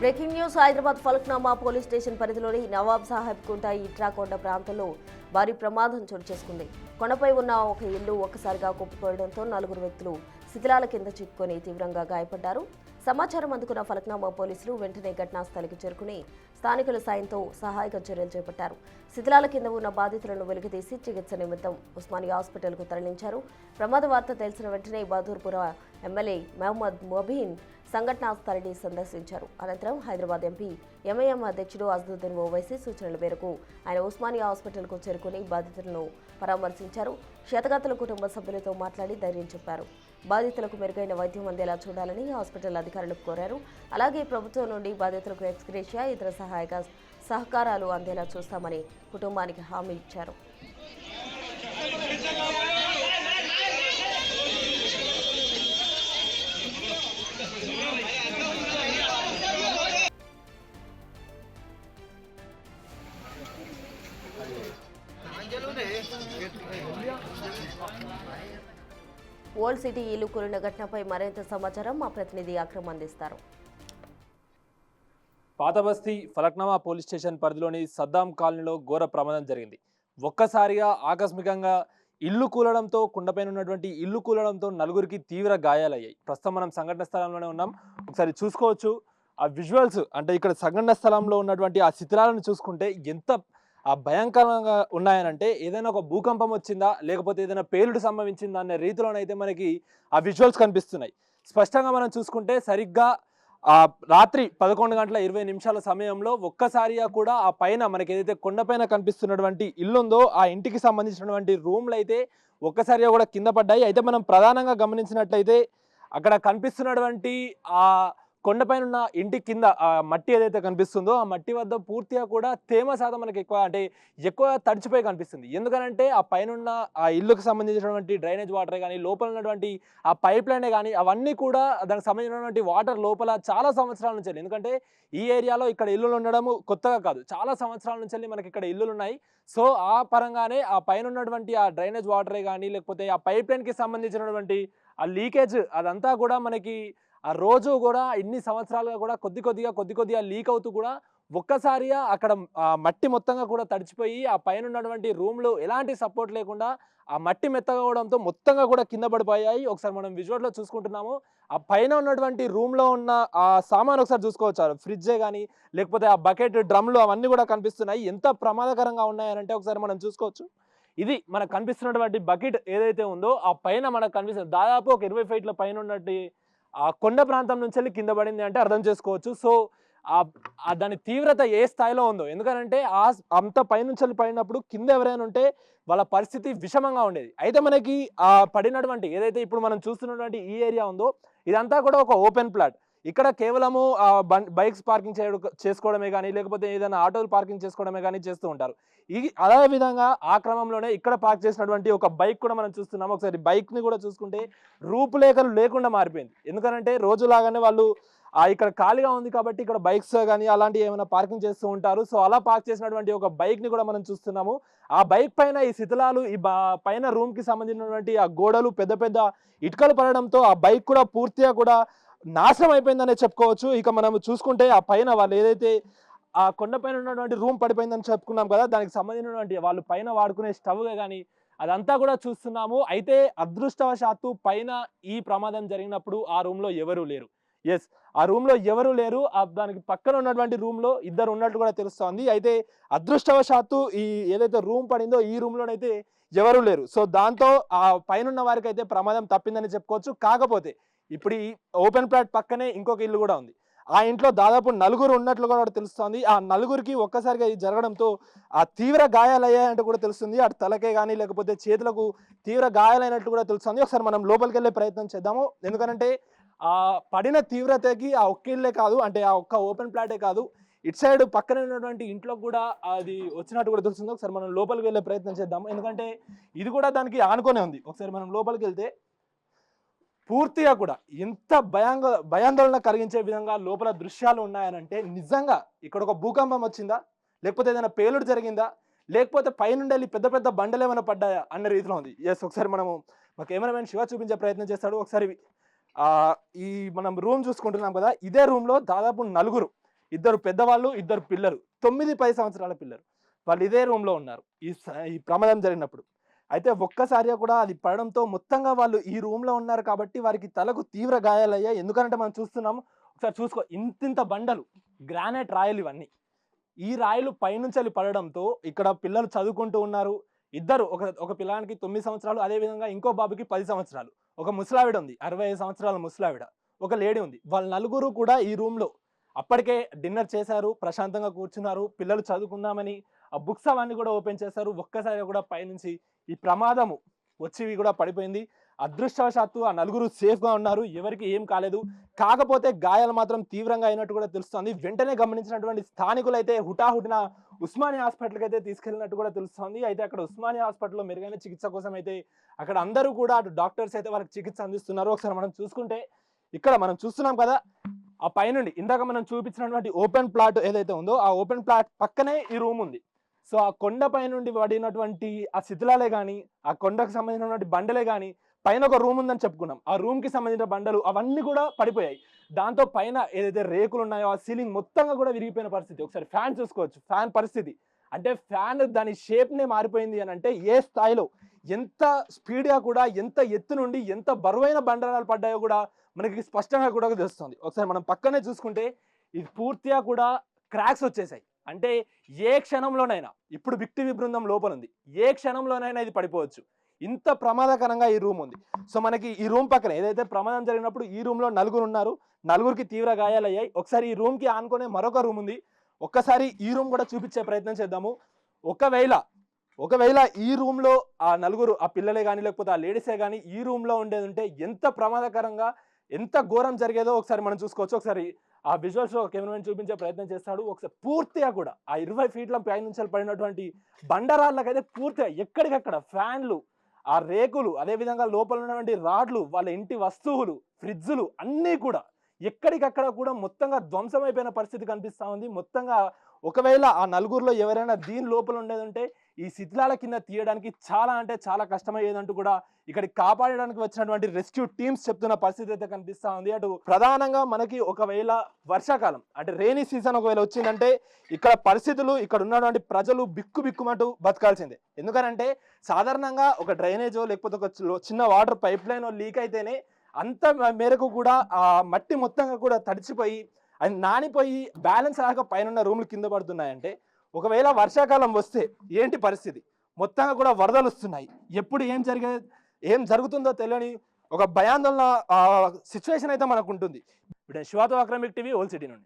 Breaking news Hyderabad Falaknuma police station పరిధిలోని నవాబ్ సాహెబ్ కుంట ఇట్రాకొండ ప్రాంతంలో భారీ ప్రమాదం చోటు చేసుకుంది. కొండపై ఉన్న ఒక ఇల్లు ఒక్కసారిగా కుప్పకూలడంతో 4 వ్యక్తులు శిథిలాల కింద చిక్కుకొని తీవ్రంగా గాయపడ్డారు. సమాచారం అందుకున్న ఫలక్నామా పోలీసులు వెంటనే ఘటనా స్థలికి చేరుకుని స్థానికుల సాయంతో సహాయక చర్యలు చేపట్టారు. శిథిలాల కింద ఉన్న బాధితులను వెలికితీసి చికిత్స నిమిత్తం ఉస్మానియా హాస్పిటల్కు తరలించారు. ప్రమాద వార్త తెలిసిన వెంటనే బహదూర్పుర ఎమ్మెల్యే మహమ్మద్ మొబీన్ సంఘటనా స్థలిని సందర్శించారు. అనంతరం హైదరాబాద్ ఎంపీ ఎంఐఎం అధ్యక్షుడు అసదుద్దీన్ ఓవైసీ సూచనల మేరకు ఆయన ఉస్మానియా హాస్పిటల్కు చేరుకుని బాధితులను పరామర్శించారు. క్షతగాతుల కుటుంబ సభ్యులతో మాట్లాడి ధైర్యం చెప్పారు. బాధితులకు మెరుగైన వైద్యం అందేలా చూడాలని హాస్పిటల్ అధికారులకు కోరారు. అలాగే ప్రభుత్వం నుండి బాధితులకు ఎక్స్గ్రేషియా ఇతర సహకారాలు అందేలా చూస్తామని కుటుంబానికి హామీ ఇచ్చారు. ఓల్డ్ సిటీ ఇల్లు కూలిన ఘటనపై మరింత సమాచారం మా ప్రతినిధి అక్రమ్ అందిస్తారు. పాతబస్తీ ఫలక్నామా పోలీస్ స్టేషన్ పరిధిలోని సద్దాం కాలనీలో ఘోర ప్రమాదం జరిగింది. ఒక్కసారిగా ఆకస్మికంగా ఇల్లు కూలడంతో కుండపైన ఉన్నటువంటి ఇల్లు కూలడంతో 4 తీవ్ర గాయాలయ్యాయి. ప్రస్తుతం మనం సంఘటన స్థలంలోనే ఉన్నాం. ఒకసారి చూసుకోవచ్చు ఆ విజువల్స్. అంటే ఇక్కడ సంఘటన స్థలంలో ఉన్నటువంటి ఆ శిథిలాలను చూసుకుంటే ఎంత భయంకరంగా ఉన్నాయనంటే ఏదైనా ఒక భూకంపం వచ్చిందా లేకపోతే ఏదైనా పేలుడు సంభవించిందా అనే రీతిలోనైతే మనకి ఆ విజువల్స్ కనిపిస్తున్నాయి. స్పష్టంగా మనం చూసుకుంటే సరిగ్గా రాత్రి 11:20 సమయంలో ఒక్కసారిగా కూడా ఆ పైన మనకి ఏదైతే కొండపైన కనిపిస్తున్నటువంటి ఇల్లు ఉందో ఆ ఇంటికి సంబంధించినటువంటి రూమ్లు అయితే ఒక్కసారిగా కూడా కింద పడ్డాయి. అయితే మనం ప్రధానంగా గమనించినట్లయితే అక్కడ కనిపిస్తున్నటువంటి ఆ కొండపైన ఉన్న ఇంటి కింద ఆ మట్టి ఏదైతే కనిపిస్తుందో ఆ మట్టి వద్ద పూర్తిగా కూడా తేమ శాతం మనకి ఎక్కువ తడిచిపోయి కనిపిస్తుంది. ఎందుకనంటే ఆ పైన ఆ ఇల్లుకు సంబంధించినటువంటి డ్రైనేజ్ వాటర్ కానీ లోపల ఉన్నటువంటి ఆ పైప్ లైనే కానీ అవన్నీ కూడా దానికి సంబంధించినటువంటి వాటర్ లోపల చాలా సంవత్సరాల నుంచి, ఎందుకంటే ఈ ఏరియాలో ఇక్కడ ఇల్లులు ఉండడం కొత్తగా కాదు, చాలా సంవత్సరాల నుంచి మనకి ఇక్కడ ఇల్లులు ఉన్నాయి. సో ఆ పరంగానే ఆ పైన ఉన్నటువంటి ఆ డ్రైనేజ్ వాటరే కానీ లేకపోతే ఆ పైప్ లైన్కి సంబంధించినటువంటి ఆ లీకేజ్ అదంతా కూడా మనకి ఆ రోజు కూడా ఇన్ని సంవత్సరాలుగా కూడా కొద్ది కొద్దిగా లీక్ అవుతూ కూడా ఒక్కసారిగా అక్కడ మట్టి మొత్తంగా కూడా తడిచిపోయి ఆ పైన ఉన్నటువంటి రూమ్లు ఎలాంటి సపోర్ట్ లేకుండా ఆ మట్టి మెత్తగవడంతో మొత్తంగా కూడా కింద పడిపోయాయి. ఒకసారి మనం విజువల్లో చూసుకుంటున్నాము. ఆ పైన ఉన్నటువంటి రూమ్లో ఉన్న ఆ సామాన్ ఒకసారి చూసుకోవచ్చు. ఫ్రిడ్జే కానీ లేకపోతే ఆ బకెట్ డ్రమ్లు అవన్నీ కూడా కనిపిస్తున్నాయి. ఎంత ప్రమాదకరంగా ఉన్నాయనంటే ఒకసారి మనం చూసుకోవచ్చు. ఇది మనకు కనిపిస్తున్నటువంటి బకెట్ ఏదైతే ఉందో ఆ పైన మనకు కనిపిస్తుంది దాదాపు ఒక 20 ఫీట్ల పైన ఉన్నట్టు ఆ కొండ ప్రాంతం నుంచి వెళ్ళి కింద పడింది అంటే అర్థం చేసుకోవచ్చు. సో దాని తీవ్రత ఏ స్థాయిలో ఉందో, ఎందుకంటే అంత పైనుంచి పడినప్పుడు కింద ఎవరైనా ఉంటే వాళ్ళ పరిస్థితి విషమంగా ఉండేది. అయితే మనకి ఆ పడినటువంటి ఏదైతే ఇప్పుడు మనం చూస్తున్నటువంటి ఈ ఏరియా ఉందో ఇదంతా కూడా ఒక ఓపెన్ ప్లాట్. ఇక్కడ కేవలము బైక్స్ పార్కింగ్ చేసుకోవడమే కానీ లేకపోతే ఏదైనా ఆటోలు పార్కింగ్ చేసుకోవడమే కానీ చేస్తూ ఉంటారు. అదే విధంగా ఆ క్రమంలోనే ఇక్కడ పార్క్ చేసినటువంటి ఒక బైక్ కూడా మనం చూస్తున్నాము. ఒకసారి బైక్ని కూడా చూసుకుంటే రూపురేఖలు లేకుండా మారిపోయింది. ఎందుకంటే రోజులాగానే వాళ్ళు ఇక్కడ ఖాళీగా ఉంది కాబట్టి ఇక్కడ బైక్స్ కానీ అలాంటివి ఏమైనా పార్కింగ్ చేస్తూ ఉంటారు. సో అలా పార్క్ చేసినటువంటి ఒక బైక్ని కూడా మనం చూస్తున్నాము. ఆ బైక్ పైన ఈ శిథిలాలు ఈ పైన రూమ్కి సంబంధించినటువంటి ఆ గోడలు పెద్ద పెద్ద ఇటుకలు పడడంతో ఆ బైక్ కూడా పూర్తిగా కూడా నాశనం అయిపోయిందనే చెప్పుకోవచ్చు. ఇక మనం చూసుకుంటే ఆ పైన వాళ్ళు ఏదైతే ఆ కొండపైన ఉన్నటువంటి రూమ్ పడిపోయిందని చెప్పుకున్నాం కదా, దానికి సంబంధించినటువంటి వాళ్ళు పైన వాడుకునే స్టవ్ కానీ అదంతా కూడా చూస్తున్నాము. అయితే అదృష్టవశాత్తు పైన ఈ ప్రమాదం జరిగినప్పుడు ఆ రూమ్లో ఎవరూ లేరు. ఎస్, ఆ రూమ్లో ఎవరూ లేరు. దానికి పక్కన ఉన్నటువంటి రూమ్లో ఇద్దరు ఉన్నట్టు కూడా తెలుస్తోంది. అయితే అదృష్టవశాత్తు ఈ ఏదైతే రూమ్ పడిందో ఈ రూమ్లోనైతే ఎవరూ లేరు. సో దాంతో ఆ పైన వారికి అయితే ప్రమాదం తప్పిందని చెప్పుకోవచ్చు. కాకపోతే ఇప్పుడు ఈ ఓపెన్ ప్లాట్ పక్కనే ఇంకొక ఇల్లు కూడా ఉంది. ఆ ఇంట్లో దాదాపు 4 ఉన్నట్లు కూడా తెలుస్తోంది. ఆ 4కి ఒక్కసారిగా ఇది జరగడంతో ఆ తీవ్ర గాయాలయ్యాయంటూ కూడా తెలుస్తుంది. అటు తలకే కానీ లేకపోతే చేతులకు తీవ్ర గాయాలైనట్లు కూడా తెలుస్తుంది. ఒకసారి మనం లోపలికి వెళ్ళే ప్రయత్నం చేద్దాము. ఎందుకంటే ఆ పడిన తీవ్రతకి ఆ ఒక్క ఇల్లే కాదు, అంటే ఆ ఒక్క ఓపెన్ ప్లాటే కాదు, ఇటు సైడ్ పక్కనే ఉన్నటువంటి ఇంట్లో కూడా అది వచ్చినట్టు కూడా తెలుస్తుంది. ఒకసారి మనం లోపలికి వెళ్ళే ప్రయత్నం చేద్దాము. ఎందుకంటే ఇది కూడా దానికి ఆనుకొనే ఉంది. ఒకసారి మనం లోపలికి వెళ్తే పూర్తిగా కూడా ఎంత భయాందోళన కలిగించే విధంగా లోపల దృశ్యాలు ఉన్నాయనంటే నిజంగా ఇక్కడ ఒక భూకంపం వచ్చిందా లేకపోతే ఏదైనా పేలుడు జరిగిందా లేకపోతే పైనుండి పెద్ద పెద్ద బండలు ఏమైనా పడ్డాయా అన్న రీతిలో ఉంది. ఎస్, ఒకసారి మనము మా కెమెరామెన్ శివ చూపించే ప్రయత్నం చేస్తాడు. ఒకసారి ఈ మనం రూమ్ చూసుకుంటున్నాం కదా, ఇదే రూమ్లో దాదాపు 4 ఇద్దరు పెద్దవాళ్ళు, ఇద్దరు పిల్లలు, 9-10 సంవత్సరాల పిల్లలు. వాళ్ళు ఇదే రూమ్లో ఉన్నారు ఈ ప్రమాదం జరిగినప్పుడు. అయితే ఒక్కసారిగా కూడా అది పడడంతో మొత్తంగా వాళ్ళు ఈ రూమ్లో ఉన్నారు కాబట్టి వారికి తలకు తీవ్ర గాయాలయ్యాయి. ఎందుకంటే మనం చూస్తున్నాము, ఒకసారి చూసుకో, ఇంతింత బండలు, గ్రానైట్ రాయలు ఇవన్నీ. ఈ రాయలు పైనుంచి పడడంతో ఇక్కడ పిల్లలు చదువుకుంటూ ఉన్నారు. ఇద్దరు, ఒక పిల్లానికి 9 సంవత్సరాలు, అదేవిధంగా ఇంకో బాబుకి 10 సంవత్సరాలు. ఒక ముసలావిడ ఉంది, 65 సంవత్సరాల ముసలావిడ. ఒక లేడీ ఉంది. వాళ్ళ నలుగురు కూడా ఈ రూమ్లో అప్పటికే డిన్నర్ చేశారు, ప్రశాంతంగా కూర్చున్నారు. పిల్లలు చదువుకుందామని ఆ బుక్స్ అవన్నీ కూడా ఓపెన్ చేశారు. ఒక్కసారిగా కూడా పైనుంచి ఈ ప్రమాదము వచ్చి కూడా పడిపోయింది. అదృష్టవశాత్తు ఆ నలుగురు సేఫ్గా ఉన్నారు, ఎవరికి ఏం కాలేదు. కాకపోతే గాయాలు మాత్రం తీవ్రంగా అయినట్టు కూడా తెలుస్తోంది. వెంటనే గమనించినటువంటి స్థానికులు అయితే హుటాహుటిన ఉస్మానియా హాస్పిటల్కి అయితే తీసుకెళ్ళినట్టు కూడా తెలుస్తోంది. అయితే అక్కడ ఉస్మానియా హాస్పిటల్లో మెరుగైన చికిత్స కోసం అయితే అక్కడ అందరూ కూడా అటు డాక్టర్స్ అయితే వాళ్ళకి చికిత్స అందిస్తున్నారు. ఒకసారి మనం చూసుకుంటే ఇక్కడ మనం చూస్తున్నాం కదా, ఆ పైనుండి ఇందాక మనం చూపించినటువంటి ఓపెన్ ప్లాట్ ఏదైతే ఉందో ఆ ఓపెన్ ప్లాట్ పక్కనే ఈ రూమ్ ఉంది. సో ఆ కొండపై నుండి పడినటువంటి ఆ శిథిలాలే కానీ, ఆ కొండకు సంబంధించినటువంటి బండలే కానీ, పైన ఒక రూమ్ ఉందని చెప్పుకున్నాం, ఆ రూమ్కి సంబంధించిన బండలు అవన్నీ కూడా పడిపోయాయి. దాంతో పైన ఏదైతే రేకులు ఉన్నాయో ఆ సీలింగ్ మొత్తంగా కూడా విరిగిపోయిన పరిస్థితి. ఒకసారి ఫ్యాన్ చూసుకోవచ్చు, ఫ్యాన్ పరిస్థితి అంటే ఫ్యాన్ దాని షేప్నే మారిపోయింది అని అంటే ఏ స్థాయిలో, ఎంత స్పీడ్గా కూడా, ఎంత ఎత్తు నుండి ఎంత బరువైన బండరాలు పడ్డాయో కూడా మనకి స్పష్టంగా కూడా తెలుస్తుంది. ఒకసారి మనం పక్కనే చూసుకుంటే ఇది పూర్తిగా కూడా క్రాక్స్ వచ్చేసాయి. అంటే ఏ క్షణంలోనైనా, ఇప్పుడు విక్టిమ్ బృందం లోపల ఉంది, ఏ క్షణంలోనైనా ఇది పడిపోవచ్చు. ఇంత ప్రమాదకరంగా ఈ రూమ్ ఉంది. సో మనకి ఈ రూమ్ పక్కన ఏదైతే ప్రమాదం జరిగినప్పుడు ఈ రూమ్లో నలుగురు ఉన్నారు, నలుగురికి తీవ్ర గాయాలయ్యాయి. ఒకసారి ఈ రూమ్కి ఆనుకునే మరొక రూమ్ ఉంది, ఒక్కసారి ఈ రూమ్ కూడా చూపించే ప్రయత్నం చేద్దాము. ఒకవేళ ఈ రూమ్లో ఆ నలుగురు, ఆ పిల్లలే కానీ లేకపోతే ఆ లేడీసే కానీ ఈ రూమ్లో ఉండేది ఉంటే ఎంత ప్రమాదకరంగా, ఎంత ఘోరం జరిగేదో ఒకసారి మనం చూసుకోవచ్చు. ఒకసారి ఆ విజువల్స్లో కెమెరామెన్ చూపించే ప్రయత్నం చేస్తాడు. ఒకసారి పూర్తిగా కూడా ఆ 20 ఫీట్ల పై నుంచి పడినటువంటి బండరాళ్ళకైతే పూర్తిగా ఎక్కడికక్కడ ఫ్యాన్లు, ఆ రేకులు, అదేవిధంగా లోపల ఉన్నటువంటి రాడ్లు, వాళ్ళ ఇంటి వస్తువులు, ఫ్రిడ్జులు అన్నీ కూడా ఎక్కడికక్కడ కూడా మొత్తంగా ధ్వంసమైపోయిన పరిస్థితి కనిపిస్తూ ఉంది. మొత్తంగా ఒకవేళ ఆ నలుగురిలో ఎవరైనా దీని లోపల ఉండేదంటే ఈ శిథిలాల కింద తీయడానికి చాలా అంటే చాలా కష్టమయ్యేదంటూ కూడా ఇక్కడికి కాపాడడానికి వచ్చినటువంటి రెస్క్యూ టీమ్స్ చెప్తున్న పరిస్థితి అయితే కనిపిస్తూ ఉంది. అటు ప్రధానంగా మనకి ఒకవేళ వర్షాకాలం అంటే రెయినీ సీజన్ ఒకవేళ వచ్చిందంటే ఇక్కడ పరిస్థితులు, ఇక్కడ ఉన్నటువంటి ప్రజలు బిక్కుమంటూ బతకాల్సిందే. ఎందుకనంటే సాధారణంగా ఒక డ్రైనేజో లేకపోతే ఒక చిన్న వాటర్ పైప్ లైన్ లీక్ అయితేనే అంత మేరకు కూడా ఆ మట్టి మొత్తంగా కూడా తడిచిపోయి అది నానిపోయి బ్యాలెన్స్ రాక పైన రూములు కింద పడుతున్నాయంటే, ఒకవేళ వర్షాకాలం వస్తే ఏంటి పరిస్థితి? మొత్తంగా కూడా వరదలు వస్తున్నాయి. ఎప్పుడు ఏం జరుగుతుందో తెలియని ఒక భయాందోళన సిచ్యువేషన్ అయితే మనకు ఉంటుంది. ఇప్పుడు శివాతో అక్రమిక్ టీవీ, ఓల్డ్ సిటీ నుండి.